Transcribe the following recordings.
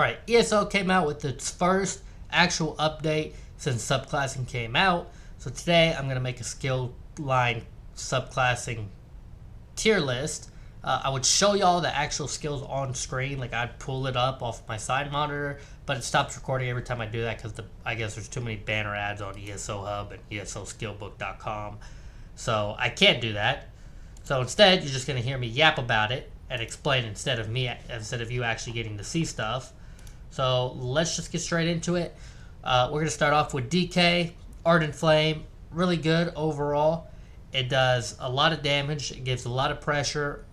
Alright, ESO came out with its first actual update since subclassing came out. So today I'm going to make a skill line subclassing tier list. I would show y'all the actual skills on screen, like I'd pull it up off my side monitor, but it stops recording every time I do that because I guess there's too many banner ads on ESO Hub and ESOskillbook.com. So I can't do that. So instead, you're just going to hear me yap about it and explain instead of you actually getting to see stuff. So let's just get straight into it. We're going to start off with DK, Ardent Flame, really good overall. It does a lot of damage, it gives a lot of pressure.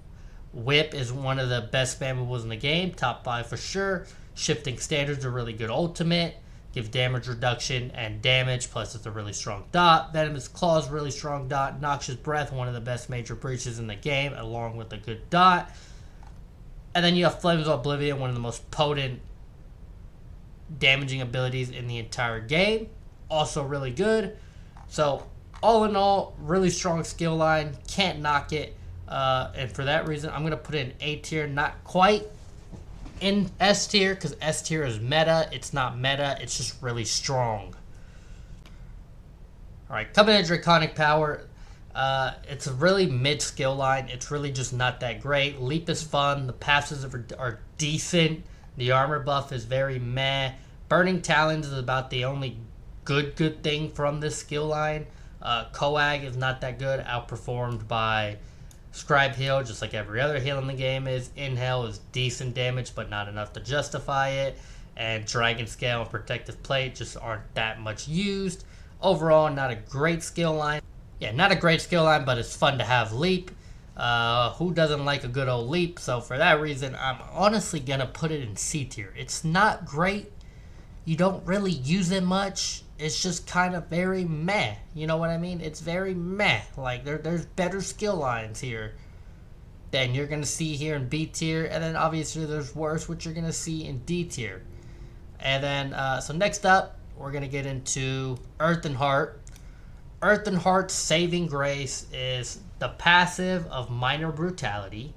Whip is one of the best spammables in the game, top 5 for sure. Shifting Standards are really good ultimate, give damage reduction and damage, plus it's a really strong dot. Venomous Claws, really strong dot. Noxious Breath, one of the best major breaches in the game, along with a good dot. And then you have Flames of Oblivion, one of the most potent damaging abilities in the entire game, also really good. So all in all, really strong skill line, can't knock it. And for that reason, I'm going to put it in A tier, not quite in S tier, because S tier is meta. It's not meta, it's just really strong. Alright, coming in Draconic power, it's a really mid skill line. It's really just not that great. Leap is fun, the passives are decent, the armor buff is very meh. Burning Talons is about the only good thing from this skill line. Coag is not that good, outperformed by Scribe Heal, just like every other heal in the game is. Inhale is decent damage, but not enough to justify it. And Dragon Scale and Protective Plate just aren't that much used. Overall, not a great skill line. Yeah, not a great skill line, but it's fun to have Leap. Who doesn't like a good old Leap? So for that reason, I'm honestly going to put it in C tier. It's not great. You don't really use it much. It's just kind of very meh. You know what I mean? It's very meh. Like, there's better skill lines here than you're going to see here in B tier. And then, obviously, there's worse, which you're going to see in D tier. And then, so next up, we're going to get into Earthen Heart. Earthen Heart's saving grace is the passive of Minor Brutality.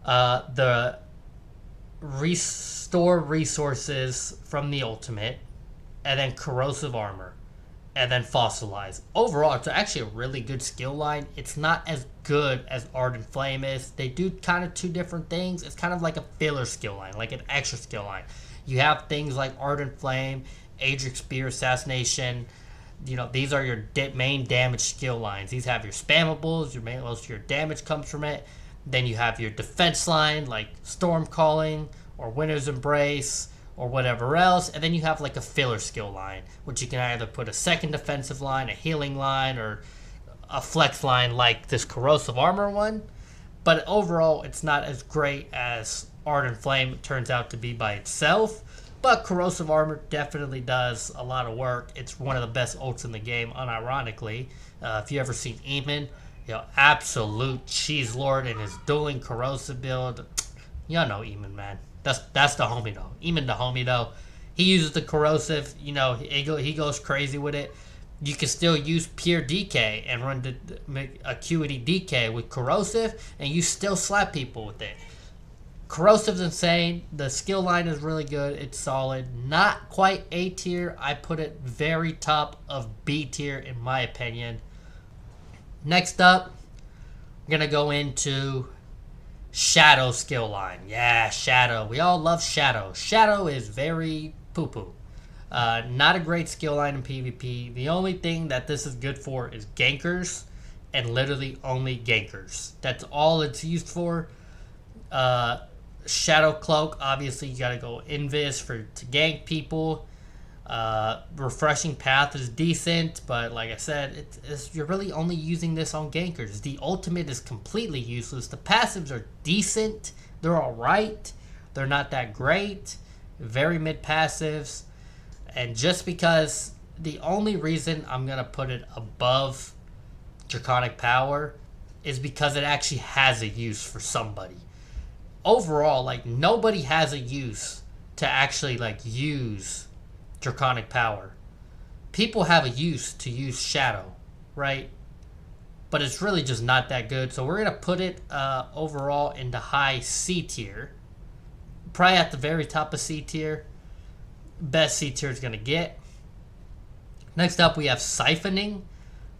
The restore resources from the ultimate, and then corrosive armor, and then fossilize. Overall, it's actually a really good skill line. It's not as good as Ardent Flame is. They do kind of two different things. It's kind of like a filler skill line, like an extra skill line. You have things like Ardent Flame, Aedric Spear, Assassination. You know, these are your main damage skill lines. These have your spammables. Most of your damage comes from it. Then you have your defense line, like Storm Calling or Winter's Embrace or whatever else. And then you have like a filler skill line, which you can either put a second defensive line, a healing line, or a flex line like this corrosive armor one. But overall, it's not as great as Ardent Flame turns out to be by itself. But corrosive armor definitely does a lot of work. It's one of the best ults in the game, unironically. If you ever seen Eamon, absolute cheese lord in his dueling corrosive build. Y'all know Eamon, man. That's the homie though. Eamon the homie though. He uses the corrosive. He goes crazy with it. You can still use pure DK and run the acuity DK with corrosive, and you still slap people with it. Corrosive's insane. The skill line is really good. It's solid. Not quite A tier. I put it very top of B tier in my opinion. Next up, we're going to go into Shadow skill line. Yeah, Shadow. We all love Shadow. Shadow is very poo-poo. Not a great skill line in PvP. The only thing that this is good for is gankers, and literally only gankers. That's all it's used for. Shadow Cloak, obviously you got to go Invis to gank people. Refreshing Path is decent, but like I said, you're really only using this on gankers. The ultimate is completely useless. The passives are decent. They're alright. They're not that great. Very mid passives. And just because the only reason I'm going to put it above Draconic Power is because it actually has a use for somebody. Overall, like, nobody has a use to actually, like, use Draconic Power. People have a use to use Shadow, right? But it's really just not that good. So we're going to put it overall into high C tier. Probably at the very top of C tier. Best C tier is going to get. Next up, we have Siphoning.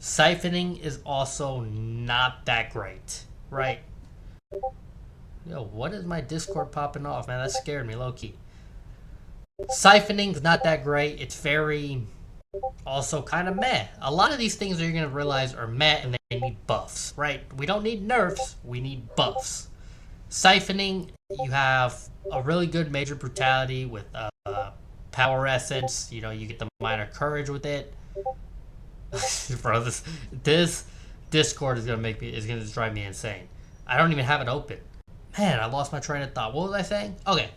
Siphoning is also not that great, right? Yo, what is my Discord popping off, man? That scared me, low-key. Siphoning's not that great. It's very, also kind of meh. A lot of these things that you're going to realize are meh and they need buffs, right? We don't need nerfs. We need buffs. Siphoning, you have a really good Major Brutality with Power Essence. You know, you get the Minor Courage with it. Bro, this Discord is gonna drive me insane. I don't even have it open. Man, I lost my train of thought. What was I saying? Okay.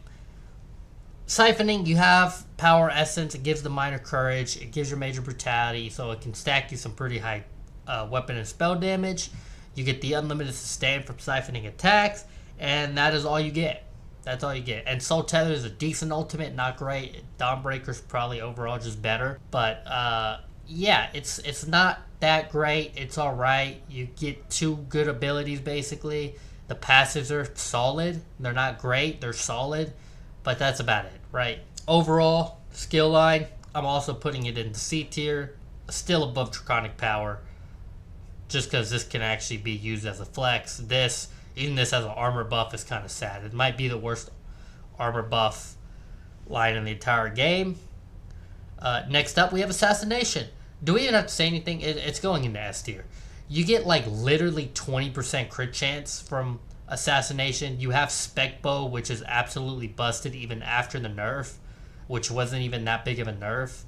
Siphoning, you have Power Essence. It gives the Minor Courage. It gives your Major Brutality, so it can stack you some pretty high weapon and spell damage. You get the Unlimited Sustain from Siphoning attacks, and that is all you get. That's all you get. And Soul Tether is a decent ultimate, not great. Dawnbreaker's probably overall just better, but yeah, it's not that great. It's all right. You get 2 good abilities basically. The passives are solid. They're not great. They're solid, but that's about it, right? Overall, skill line, I'm also putting it into C tier, still above Draconic Power, just because this can actually be used as a flex. Even this as an armor buff is kind of sad. It might be the worst armor buff line in the entire game. Next up, we have Assassination. Do we even have to say anything? It's going into S tier. You get like literally 20% crit chance from Assassination. You have Spec Bow, which is absolutely busted even after the nerf, which wasn't even that big of a nerf.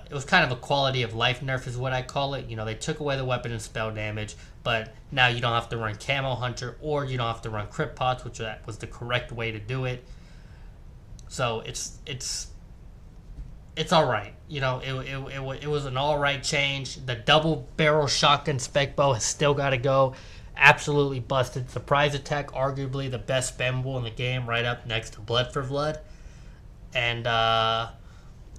It was kind of a quality of life nerf is what I call it. You know, they took away the weapon and spell damage, but now you don't have to run Camo Hunter or you don't have to run Crit Pots, which that was the correct way to do it. So it's all right. You know, it was an all right change. The double barrel shotgun spec bow has still got to go. Absolutely busted. Surprise attack, arguably the best spammable in the game, right up next to Blood for Blood. And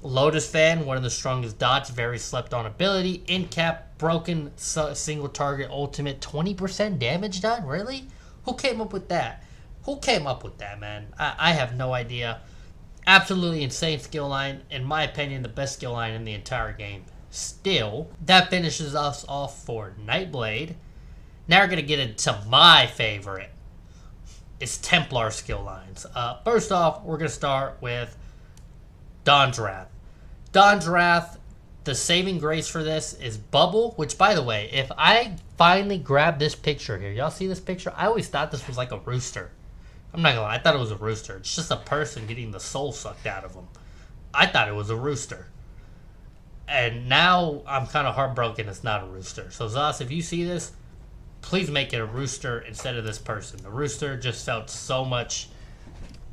Lotus Fan, one of the strongest dots, very slept on ability. In cap, broken single target ultimate, 20% damage done? Really? Who came up with that? Who came up with that, man? I have no idea. Absolutely insane skill line. In my opinion, the best skill line in the entire game. Still, that finishes us off for Nightblade. Now we're going to get into my favorite. It's Templar skill lines. First off, we're going to start with Dawn's Wrath. Dawn's Wrath, the saving grace for this is Bubble, which, by the way, if I finally grab this picture here, y'all see this picture? I always thought this was like a rooster. I'm not gonna lie, I thought it was a rooster. It's just a person getting the soul sucked out of them. I thought it was a rooster. And now I'm kind of heartbroken it's not a rooster. So Zos, if you see this, please make it a rooster instead of this person. The rooster just felt so much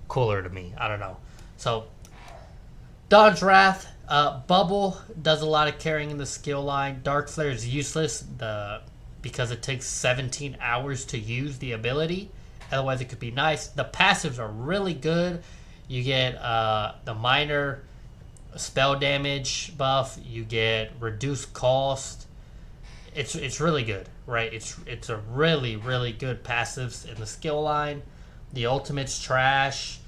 cooler to me. I don't know. So, Dawn's Wrath. Bubble does a lot of carrying in the skill line. Dark Flare is useless because it takes 17 hours to use the ability. Otherwise, it could be nice. The passives are really good. You get the minor spell damage buff. You get reduced cost. It's really good, right? It's a really, really good passives in the skill line. The ultimate's trash.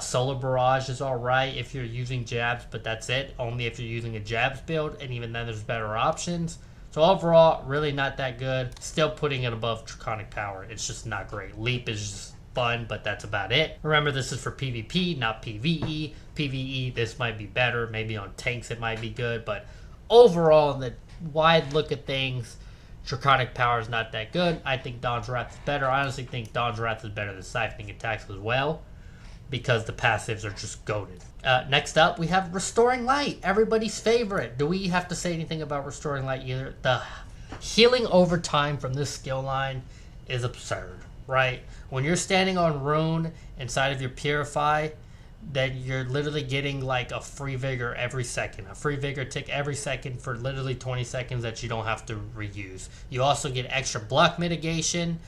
Solar Barrage is alright if you're using jabs, but that's it. Only if you're using a jabs build, and even then there's better options. So overall, really not that good. Still putting it above Draconic Power. It's just not great. Leap is just fun, but that's about it. Remember, this is for PvP, not PvE. PvE, this might be better. Maybe on tanks it might be good, but overall, in the wide look at things, Draconic Power is not that good. I think Dawn's Wrath is better. I honestly think Dawn's Wrath is better than Siphoning attacks as well, because the passives are just goated. Next up, we have Restoring Light, everybody's favorite. Do we have to say anything about Restoring Light either? The healing over time from this skill line is absurd, right? When you're standing on Rune inside of your Purify, then you're literally getting like a free Vigor every second. A free Vigor tick every second for literally 20 seconds that you don't have to reuse. You also get extra block mitigation.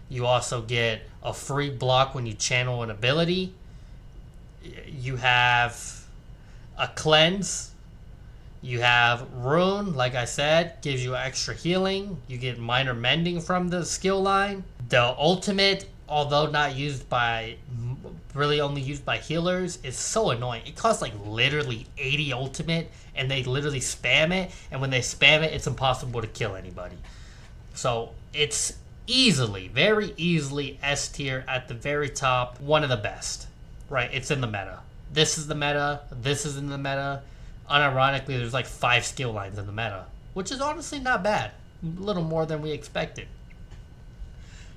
You also get a free block when you channel an ability. You have a cleanse. You have Rune, like I said, gives you extra healing. You get minor mending from the skill line. The ultimate, although not used by really only used by healers, is so annoying. It costs like literally 80 ultimate, and they literally spam it, and when they spam it, it's impossible to kill anybody. So it's easily, very easily S tier at the very top, one of the best, right? It's in the meta. This is the meta, this is in the meta. Unironically, there's like 5 skill lines in the meta, which is honestly not bad. A little more than we expected.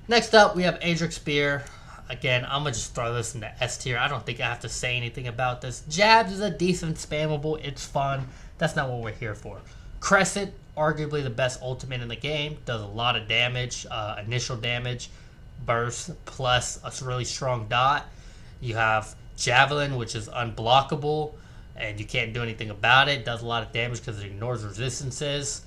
Next up, we have Aedric Spear. Again, I'm going to just throw this into S tier. I don't think I have to say anything about this. Jabs is a decent spammable. It's fun. That's not what we're here for. Crescent, arguably the best ultimate in the game. Does a lot of damage, initial damage, burst, plus a really strong dot. You have Javelin, which is unblockable, and you can't do anything about it. Does a lot of damage because it ignores resistances.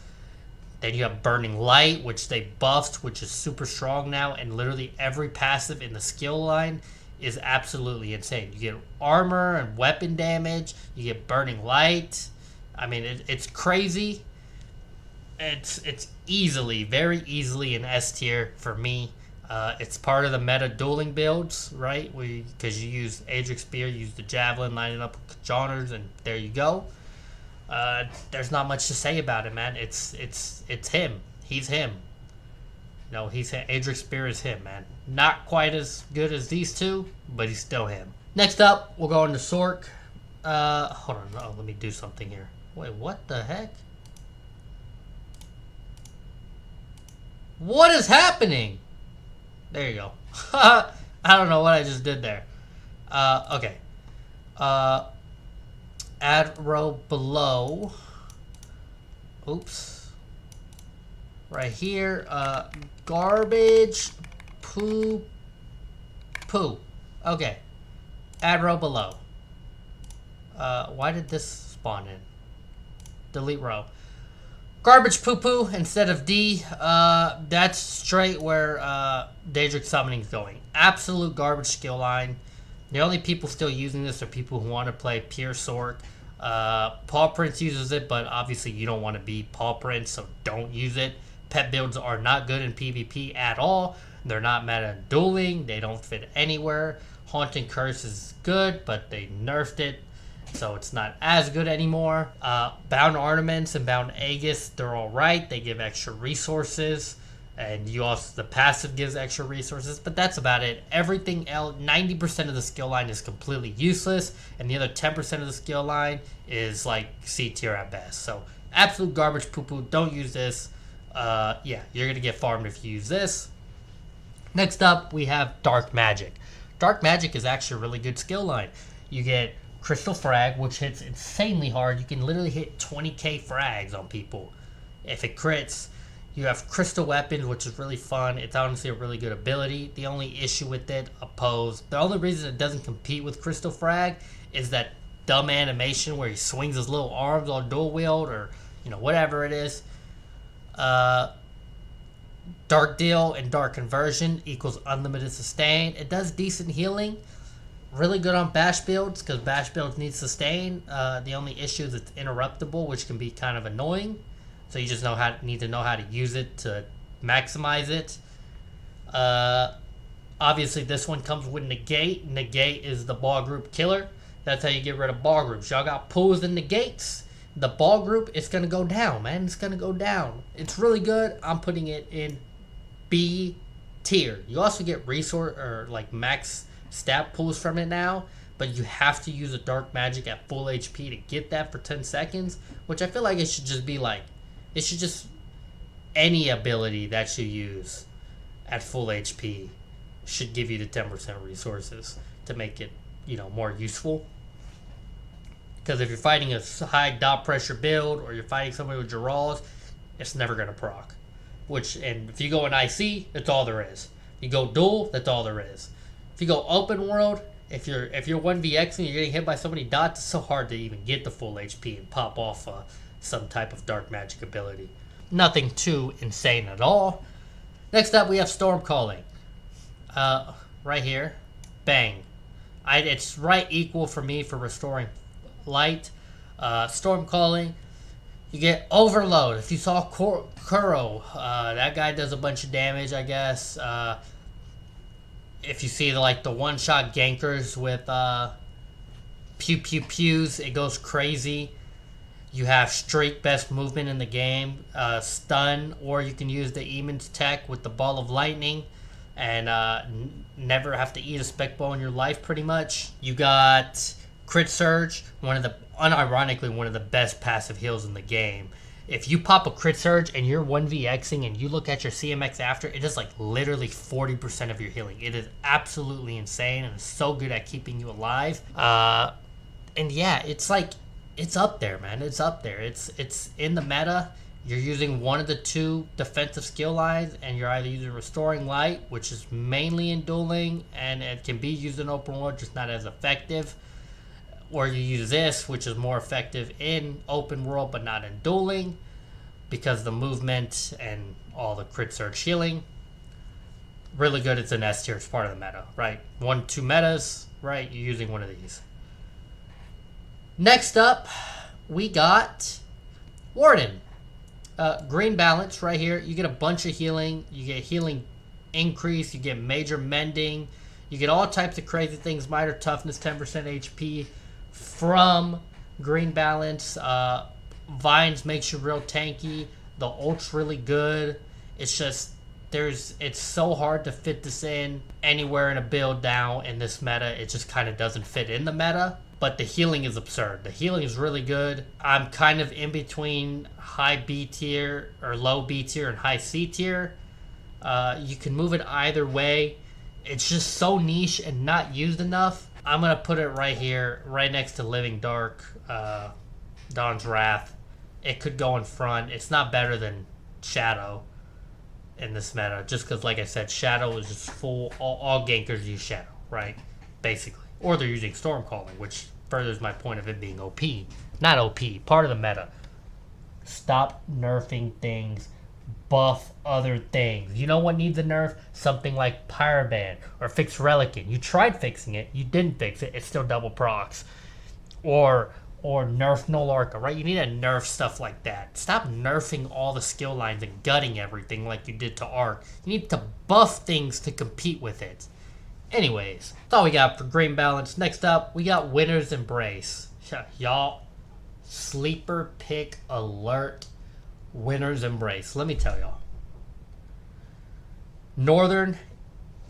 Then you have Burning Light, which they buffed, which is super strong now, and literally every passive in the skill line is absolutely insane. You get armor and weapon damage, you get Burning Light. I mean, it's crazy. It's easily, very easily an S tier for me. It's part of the meta dueling builds, right? Because you use Aedric Spear, you use the Javelin, line it up with Joners, and there you go. There's not much to say about it, man. It's him. He's him. No, Aedric Spear is him, man. Not quite as good as these two, but he's still him. Next up, we'll go into Sorc. Hold on. Oh, let me do something here. Wait, what the heck? What is happening? There you go. I don't know what I just did there. Okay. Add row below. Oops. Right here. Garbage. Poo. Okay. Add row below. Why did this spawn in? Delete row. Garbage poo instead of D. That's straight where Daedric Summoning is going. Absolute garbage skill line. The only people still using this are people who want to play pure Sorc. Paw Prince uses it, but obviously you don't want to be Paw Prince, so don't use it. Pet builds are not good in PvP at all. They're not meta in dueling. They don't fit anywhere. Haunting Curse is good, but they nerfed it, so it's not as good anymore. Bound Ornaments and Bound Aegis, they're alright. They give extra resources. And you also, the passive gives extra resources, but that's about it. Everything else, 90% of the skill line is completely useless, and the other 10% of the skill line is like C tier at best. So absolute garbage poo. Don't use this. Yeah, you're gonna get farmed if you use this. Next up, we have Dark Magic. Dark Magic is actually a really good skill line. You get Crystal Frag, which hits insanely hard. You can literally hit 20k frags on people if it crits. You have Crystal Weapons, which is really fun. It's honestly a really good ability. The only issue with it, the only reason it doesn't compete with Crystal Frag is that dumb animation where he swings his little arms on dual wield, or whatever it is. Dark Deal and Dark Conversion equals unlimited sustain. It does decent healing. Really good on bash builds, because bash builds need sustain. The only issue is it's interruptible, which can be kind of annoying. So you just need to know how to use it to maximize it. Obviously, this one comes with Negate. Negate is the ball group killer. That's how you get rid of ball groups. Y'all got pulls and negates. The ball group is going to go down, man. It's going to go down. It's really good. I'm putting it in B tier. You also get resource or like max stat pulls from it now, but you have to use a dark magic at full HP to get that for 10 seconds, which I feel like it should just be like, it should just, any ability that you use at full HP should give you the 10% resources to make it, more useful. Because if you're fighting a high dot pressure build, or you're fighting somebody with Gerals, it's never going to proc. And if you go in IC, that's all there is. You go dual, that's all there is. If you go open world, if you're 1vx and you're getting hit by so many dots, it's so hard to even get the full HP and pop off some type of dark magic ability. Nothing too insane at all. Next up, we have Storm Calling. Right here. Bang. It's right equal for me for restoring light. Storm Calling. You get Overload. If you saw Kuro, that guy does a bunch of damage, I guess. If you see like the one-shot gankers with pew pew pews, it goes crazy. You have straight best movement in the game, stun, or you can use the Eamon's tech with the ball of lightning and never have to eat a spec ball in your life pretty much. You got crit surge, unironically one of the best passive heals in the game. If you pop a crit surge and you're 1vxing and you look at your CMX after, it does like literally 40% of your healing. It is absolutely insane and it's so good at keeping you alive. And yeah, it's like, it's up there, man. It's up there. It's in the meta. You're using one of the two defensive skill lines, and you're either using Restoring Light, which is mainly in dueling, and it can be used in open world, just not as effective. Or you use this, which is more effective in open world, but not in dueling, because the movement and all the crit surge healing. Really good. It's an S tier. It's part of the meta, right? 1-2 metas, right? You're using one of these. Next up, we got Warden. Green balance right here. You get a bunch of healing. You get healing increase. You get major mending. You get all types of crazy things. Minor toughness, 10% HP from green balance. Vines makes you real tanky. The ult's really good. It's just, it's so hard to fit this in anywhere in a build now in this meta. It just kind of doesn't fit in the meta. But the healing is absurd. The healing is really good. I'm kind of in between high B tier or low B tier and high C tier. You can move it either way. It's just so niche and not used enough. I'm going to put it right here, right next to Living Dark, Dawn's Wrath. It could go in front. It's not better than Shadow in this meta. Just because, like I said, Shadow is just full. All gankers use Shadow, right? Basically. Or they're using Stormcalling, which furthers my point of it being OP. Not OP, part of the meta. Stop nerfing things. Buff other things. You know what needs a nerf? Something like Pyroban or Fix Relican. You tried fixing it. You didn't fix it. It's still double procs. Or nerf Null Arca, right? You need to nerf stuff like that. Stop nerfing all the skill lines and gutting everything like you did to Arc. You need to buff things to compete with it. Anyways, that's all we got for green balance. Next up, we got Winner's Embrace. Y'all, sleeper pick alert. Winner's Embrace. Let me tell y'all. Northern,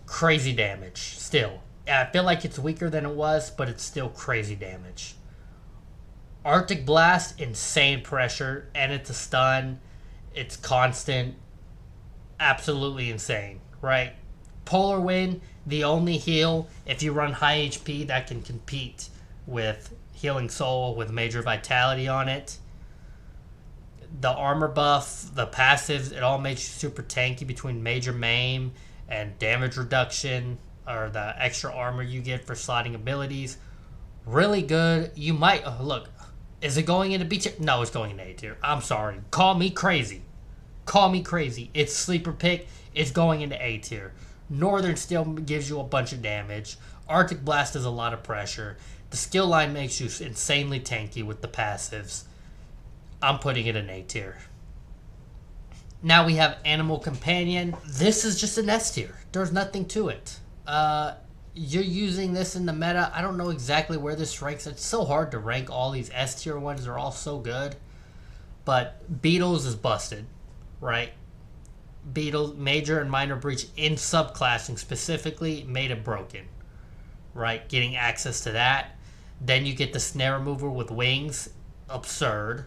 crazy damage. Still. I feel like it's weaker than it was, but it's still crazy damage. Arctic Blast, insane pressure, and it's a stun. It's constant. Absolutely insane, right? Polar Wind, the only heal, if you run high HP, that can compete with Healing Soul with Major Vitality on it. The armor buff, the passives, it all makes you super tanky between Major Maim and damage reduction, or the extra armor you get for slotting abilities. Really good. You might, look, is it going into B tier? No, it's going into A tier. I'm sorry. Call me crazy. Call me crazy. It's sleeper pick. It's going into A tier. Northern still gives you a bunch of damage. Arctic Blast is a lot of pressure. The skill line makes you insanely tanky with the passives. I'm putting it in A tier. Now we have Animal Companion. This is just an S tier. There's nothing to it. You're using this in the meta. I don't know exactly where this ranks. It's so hard to rank all these S tier ones. They're all so good. But Beetles is busted, right? Beetles, Major and Minor Breach in subclassing specifically made it broken, right? Getting access to that. Then you get the Snare Remover with Wings. Absurd,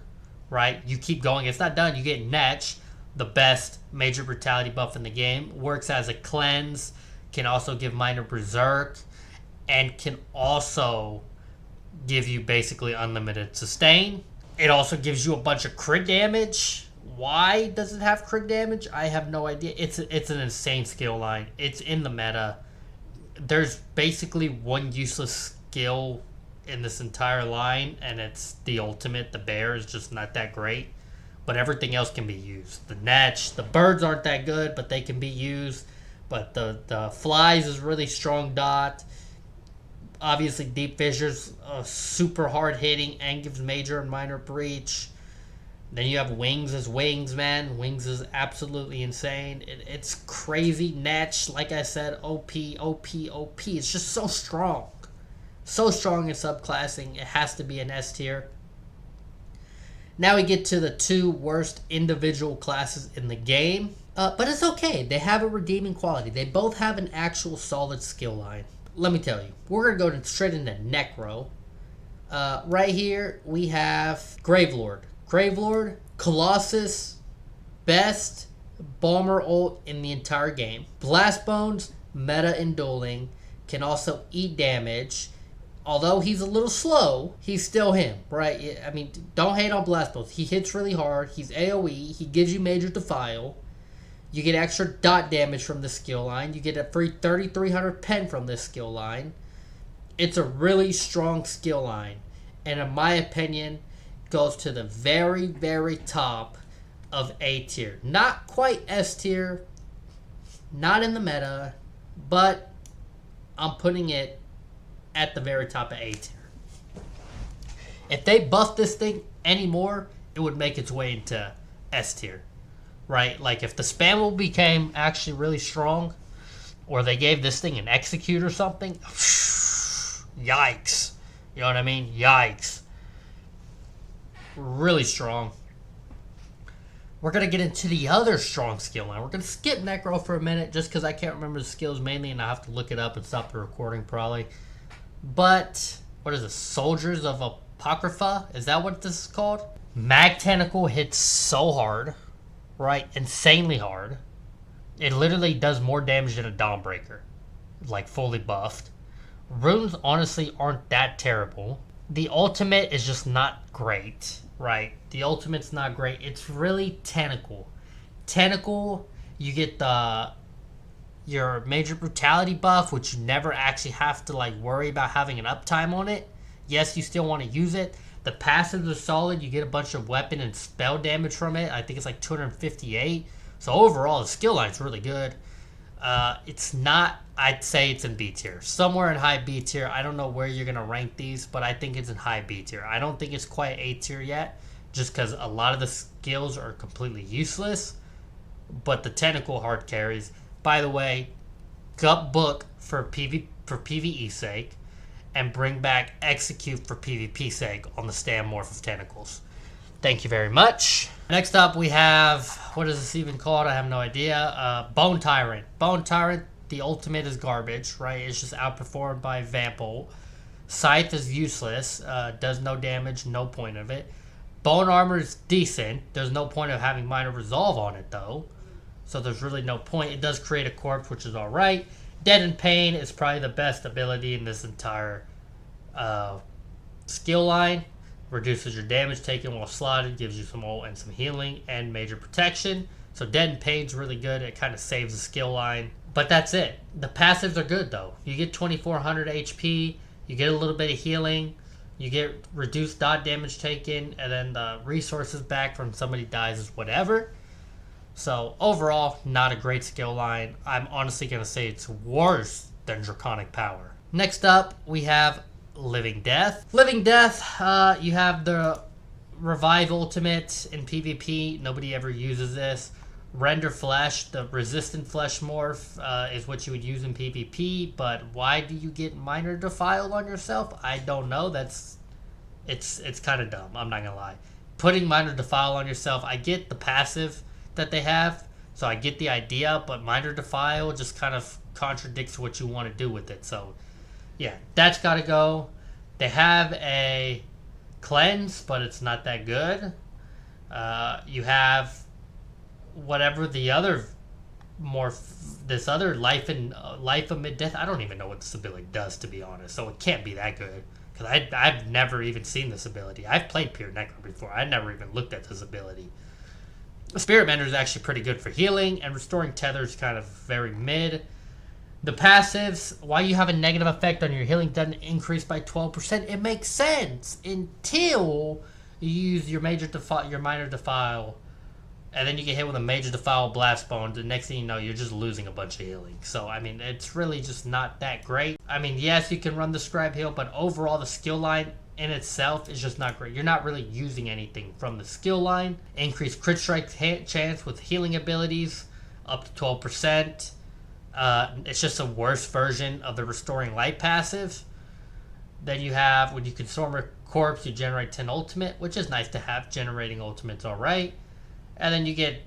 right? You keep going. It's not done. You get Netch, the best Major Brutality buff in the game. Works as a cleanse. Can also give Minor Berserk. And can also give you basically unlimited sustain. It also gives you a bunch of crit damage. Why does it have crit damage? I have no idea. It's an insane skill line. It's in the meta. There's basically one useless skill in this entire line, and it's the ultimate. The bear is just not that great, but everything else can be used. The Netch, the birds aren't that good, but they can be used. But the flies is really strong dot. Obviously, Deep Fissures super hard hitting and gives Major and Minor Breach. Then you have Wings as Wings, man. Wings is absolutely insane. It's crazy. Natch, like I said, OP, OP, OP. It's just so strong. So strong in subclassing. It has to be an S tier. Now we get to the two worst individual classes in the game. But it's okay. They have a redeeming quality. They both have an actual solid skill line. Let me tell you. We're going to go straight into Necro. Right here, we have Gravelord. Gravelord, Colossus, best Bomber ult in the entire game. Blast Bones, meta and dueling, can also eat damage. Although he's a little slow, he's still him, right? I mean, don't hate on Blast Bones. He hits really hard. He's AoE. He gives you Major Defile. You get extra dot damage from the skill line. You get a free 3,300 pen from this skill line. It's a really strong skill line. And in my opinion, goes to the very, very top of A tier. Not quite S tier. Not in the meta. But I'm putting it at the very top of A tier. If they buff this thing anymore, it would make its way into S tier. Right? Like if the spam became actually really strong, or they gave this thing an execute or something, yikes. You know what I mean? Yikes. Really strong. We're going to get into the other strong skill line. We're going to skip Necro for a minute just because I can't remember the skills mainly and I have to look it up and stop the recording probably. But, what is it? Soldiers of Apocrypha? Is that what this is called? Mag Tentacle hits so hard. Right? Insanely hard. It literally does more damage than a Dawnbreaker. Like fully buffed. Runes honestly aren't that terrible. The ultimate is just not great, right? The ultimate's not great. It's really Tentacle. Tentacle, you get your Major Brutality buff, which you never actually have to like worry about having an uptime on it. Yes, you still want to use it. The passives are solid. You get a bunch of weapon and spell damage from it. I think it's like 258. So overall, the skill line's really good. It's not, I'd say it's in B tier. Somewhere in high B tier. I don't know where you're going to rank these, but I think it's in high B tier. I don't think it's quite A tier yet, just because a lot of the skills are completely useless. But the Tentacle hard carries. By the way, gut book for PvE sake, and bring back Execute for PvP sake on the Stamorph of Tentacles. Thank you very much. Next up we have, what is this even called? I have no idea. Bone Tyrant. Bone Tyrant, the ultimate is garbage, right? It's just outperformed by Vamp ult. Scythe is useless. Does no damage, no point of it. Bone Armor is decent. There's no point of having Minor Resolve on it though. So there's really no point. It does create a corpse, which is alright. Dead in Pain is probably the best ability in this entire skill line. Reduces your damage taken while slotted, gives you some ult and some healing and major protection. So Dead in Pain's really good. It kind of saves the skill line. But that's it. The passives are good though. You get 2400 HP, you get a little bit of healing, you get reduced dot damage taken, and then the resources back from somebody dies is whatever. So overall, not a great skill line. I'm honestly going to say it's worse than Draconic Power. Next up, we have Living Death. Living Death, you have the Revive Ultimate in PvP. Nobody ever uses this. Render Flesh, the Resistant Flesh Morph, is what you would use in PvP. But why do you get Minor Defile on yourself? I don't know. It's kind of dumb. I'm not going to lie. Putting Minor Defile on yourself, I get the passive that they have, so I get the idea, but Minor Defile just kind of contradicts what you want to do with it. So yeah, that's got to go. They have a Cleanse, but it's not that good. You have whatever the other this other Life Amid Death. I don't even know what this ability does, to be honest, so it can't be that good because I've never even seen this ability. I've played Pure Necro before. I never even looked at this ability. Spirit Bender is actually pretty good for healing, and Restoring Tether is kind of very mid. The passives, why you have a negative effect on your healing doesn't increase by 12%. It makes sense until you use your Minor Defile, and then you get hit with a Major Defile Blast Bone. The next thing you know, you're just losing a bunch of healing. So, I mean, it's really just not that great. I mean, yes, you can run the Scribe Heal, but overall the skill line in itself is just not great. You're not really using anything from the skill line. Increased crit strike chance with healing abilities up to 12%. It's just a worse version of the Restoring Light passive. Then you have, when you can storm a corpse, you generate 10 ultimate, which is nice to have. Generating ultimate's alright. And then you get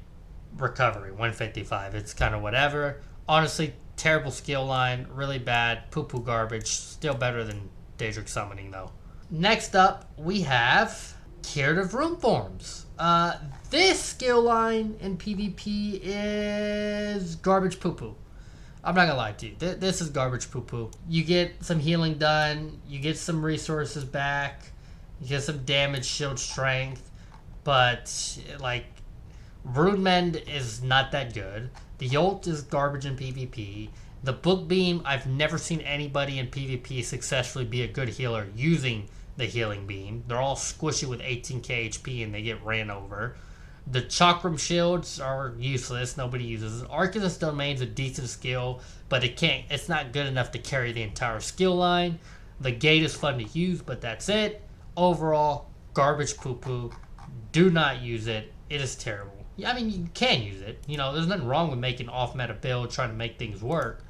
recovery, 155. It's kind of whatever. Honestly, terrible skill line, really bad, poo-poo garbage. Still better than Daedric Summoning, though. Next up, we have Curative Rune Forms. This skill line in PvP is garbage poo-poo. I'm not gonna lie to you. This is garbage poo-poo. You get some healing done, you get some resources back, you get some damage, shield strength, but, like, Rune Mend is not that good. The ult is garbage in PvP. The Book Beam, I've never seen anybody in PvP successfully be a good healer using the Healing Beam. They're all squishy with 18k HP and they get ran over. The Chakram Shields are useless. Nobody uses it. Arcanist Domain's a decent skill, but it's not good enough to carry the entire skill line. The Gate is fun to use, but that's it. Overall, garbage poo-poo. Do not use it. It is terrible. Yeah, I mean, you can use it. You know, there's nothing wrong with making off-meta build, trying to make things work,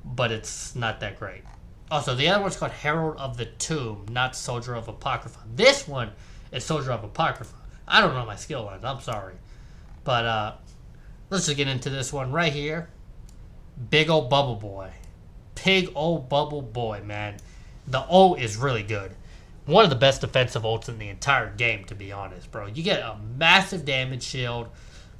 but it's not that great. Also, the other one's called Herald of the Tome, not Soldier of Apocrypha. This one is Soldier of Apocrypha. I don't know my skill lines. I'm sorry. But let's just get into this one right here. Big old Bubble Boy. Big old Bubble Boy, man. The O is really good. One of the best defensive ults in the entire game, to be honest, bro. You get a massive damage shield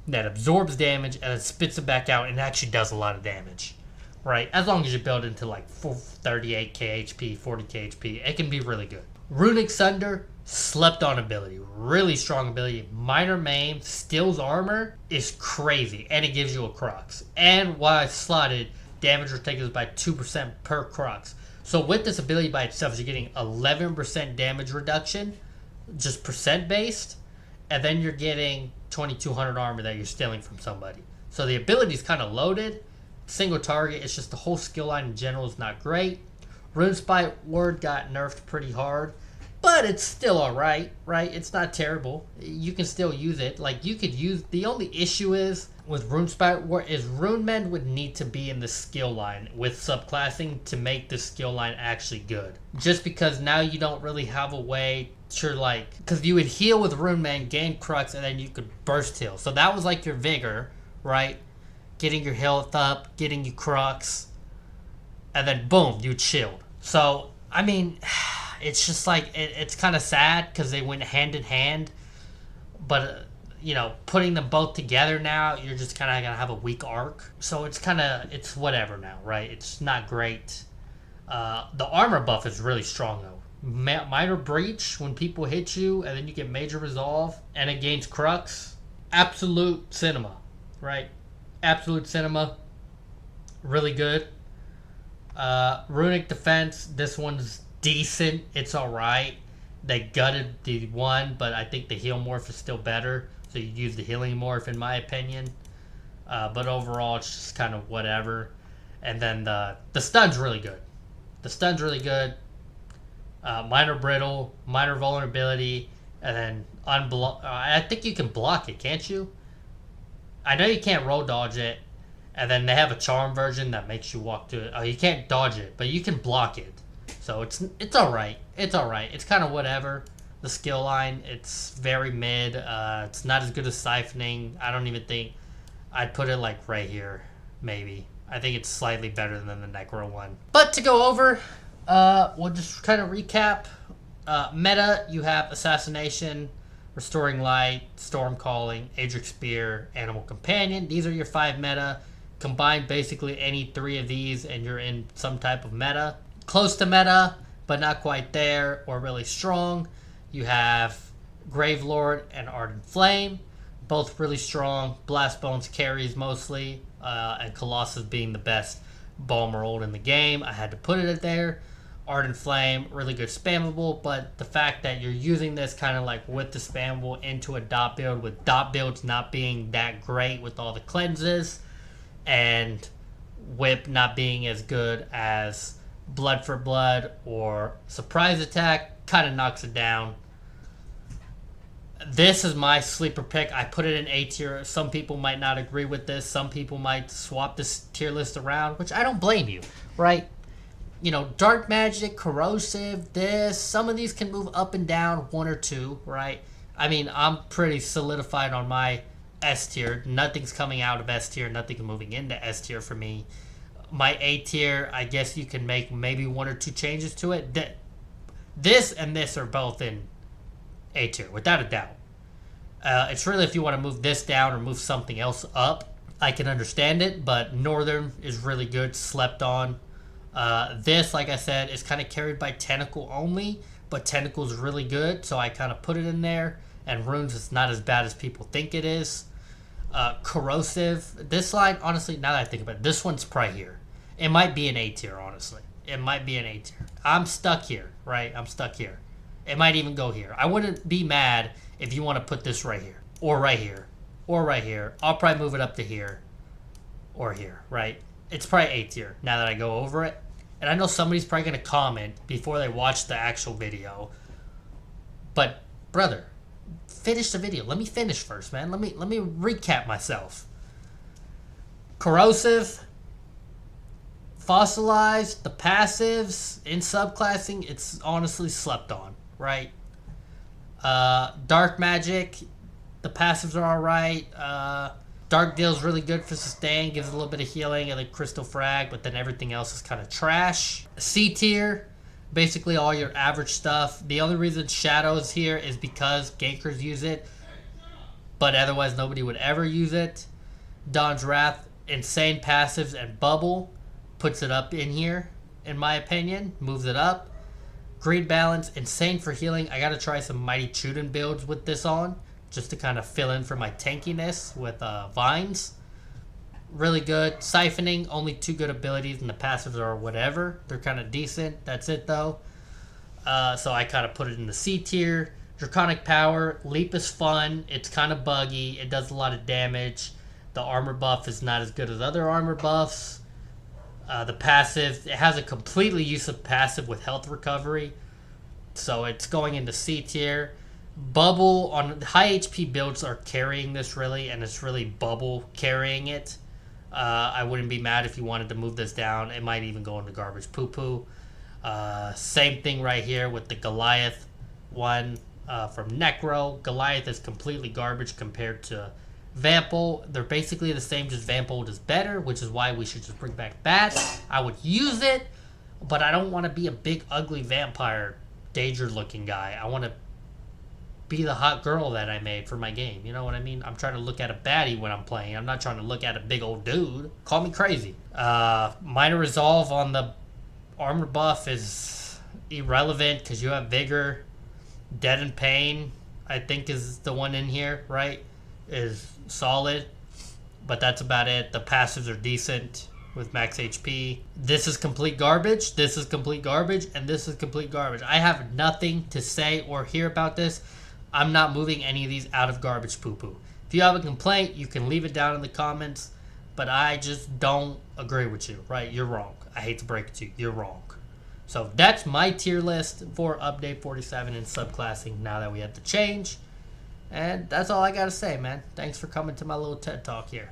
that absorbs damage and then spits it back out and actually does a lot of damage. Right? As long as you build into like 38k HP, 40k HP, it can be really good. Runic Sunder, slept on ability. Really strong ability. Minor Maim, steals armor, is crazy. And it gives you a Crux. And while it's slotted, damage retaken by 2% per Crux. So with this ability by itself, you're getting 11% damage reduction, just percent based. And then you're getting 2200 armor that you're stealing from somebody. So the ability is kind of loaded. Single target, it's just the whole skill line in general is not great. Runespite Ward got nerfed pretty hard, but it's still alright, right? It's not terrible. You can still use it. Like, you could use... The only issue is with Runespite Ward is Rune Mend would need to be in the skill line with subclassing to make the skill line actually good. Just because now you don't really have a way to, like... Because you would heal with Rune Mend, gain Crux, and then you could burst heal. So that was like your Vigor, right? Getting your health up, getting you Crux, and then boom, you'd shield. So, I mean, it's just like, it's kind of sad because they went hand in hand, but, you know, putting them both together now, you're just kind of going to have a weak arc. So it's kind of, it's whatever now, right? It's not great. The armor buff is really strong, though. Minor Breach, when people hit you, and then you get Major Resolve, and it gains Crux. Absolute cinema, right? Absolute cinema. Really good. Runic Defense, this one's decent. It's alright. They gutted the one, but I think the heal morph is still better. So you use the healing morph in my opinion. But overall, it's just kind of whatever. And then the stun's really good. The stun's really good. Minor Brittle, minor vulnerability, and then unblock. I think you can block it, can't you? I know you can't roll dodge it, and then they have a charm version that makes you walk to it. Oh, you can't dodge it, but you can block it. So it's alright. It's alright. It's kind of whatever. The skill line, it's very mid. It's not as good as Siphoning. I don't even think I'd put it like right here, maybe. I think it's slightly better than the Necro one. But to go over, we'll just kind of recap. Meta, you have Assassination, Restoring Light, Storm Calling, Aedric Spear, Animal Companion. These are your 5 meta. Combine basically any 3 of these and you're in some type of meta. Close to meta, but not quite there or really strong. You have Gravelord and Ardent Flame. Both really strong. Blast Bones carries mostly. And Colossus being the best Balmer ult in the game. I had to put it there. Ardent Flame, really good spammable, but the fact that you're using this kind of like with the spammable into a dot build, with dot builds not being that great with all the cleanses, and Whip not being as good as Blood for Blood or Surprise Attack, kind of knocks it down. This is my sleeper pick. I put it in A tier. Some people might not agree with this. Some people might swap this tier list around, which I don't blame you, right? You know, Dark Magic, Corrosive, this, some of these can move up and down 1 or 2, right? I mean, I'm pretty solidified on my S tier. Nothing's coming out of S tier. Nothing's moving into S tier for me. My A tier, I guess you can make maybe 1 or 2 changes to it. This and this are both in A tier, without a doubt. It's really if you want to move this down or move something else up, I can understand it, but Northern is really good, slept on. This, like I said, is kind of carried by Tentacle only, but Tentacle is really good, so I kind of put it in there, and Runes is not as bad as people think it is. Corrosive, this line, honestly, now that I think about it, this one's probably here. It might be an A tier, honestly. It might be an A tier. I'm stuck here, right? I'm stuck here. It might even go here. I wouldn't be mad if you want to put this right here, or right here, or right here. I'll probably move it up to here, or here, right? It's probably A tier now that I go over it. And I know somebody's probably going to comment before they watch the actual video. But, brother, finish the video. Let me finish first, man. Let me recap myself. Corrosive, Fossilized, the passives in subclassing, it's honestly slept on, right? Dark Magic, the passives are alright. Dark Deal's really good for sustain, gives a little bit of healing and the Crystal Frag, but then everything else is kind of trash. C tier, basically all your average stuff. The only reason Shadow's here is because gankers use it, but otherwise nobody would ever use it. Dawn's Wrath, insane passives, and Bubble puts it up in here, in my opinion. Moves it up. Greed Balance, insane for healing. I gotta try some Mighty Chuden builds with this on, just to kind of fill in for my tankiness with Vines. Really good. Siphoning, only 2 good abilities, and the passives are whatever. They're kind of decent. That's it, though. So I kind of put it in the C tier. Draconic Power, Leap is fun. It's kind of buggy. It does a lot of damage. The armor buff is not as good as other armor buffs. The passive, it has a completely useless passive with health recovery. So it's going into C tier. Bubble on high HP builds are carrying this really, and it's really Bubble carrying it. I wouldn't be mad if you wanted to move this down. It might even go into garbage poo poo. Same thing right here with the Goliath one from Necro. Goliath is completely garbage compared to Vampel. They're basically the same, just Vampel is better, which is why we should just bring back that. I would use it, but I don't want to be a big ugly vampire Daedric looking guy. I want to be the hot girl that I made for my game. You know what I mean? I'm trying to look at a baddie when I'm playing. I'm not trying to look at a big old dude. Call me crazy. Minor Resolve on the armor buff is irrelevant because you have Vigor. Dead in Pain, I think, is the one in here, right? Is solid, but that's about it. The passives are decent with max HP. This is complete garbage. This is complete garbage, and this is complete garbage. I have nothing to say or hear about this. I'm not moving any of these out of garbage poo-poo. If you have a complaint, you can leave it down in the comments, but I just don't agree with you, right? You're wrong. I hate to break it to you. You're wrong. So that's my tier list for Update 47 in subclassing now that we had the change. And that's all I got to say, man. Thanks for coming to my little TED Talk here.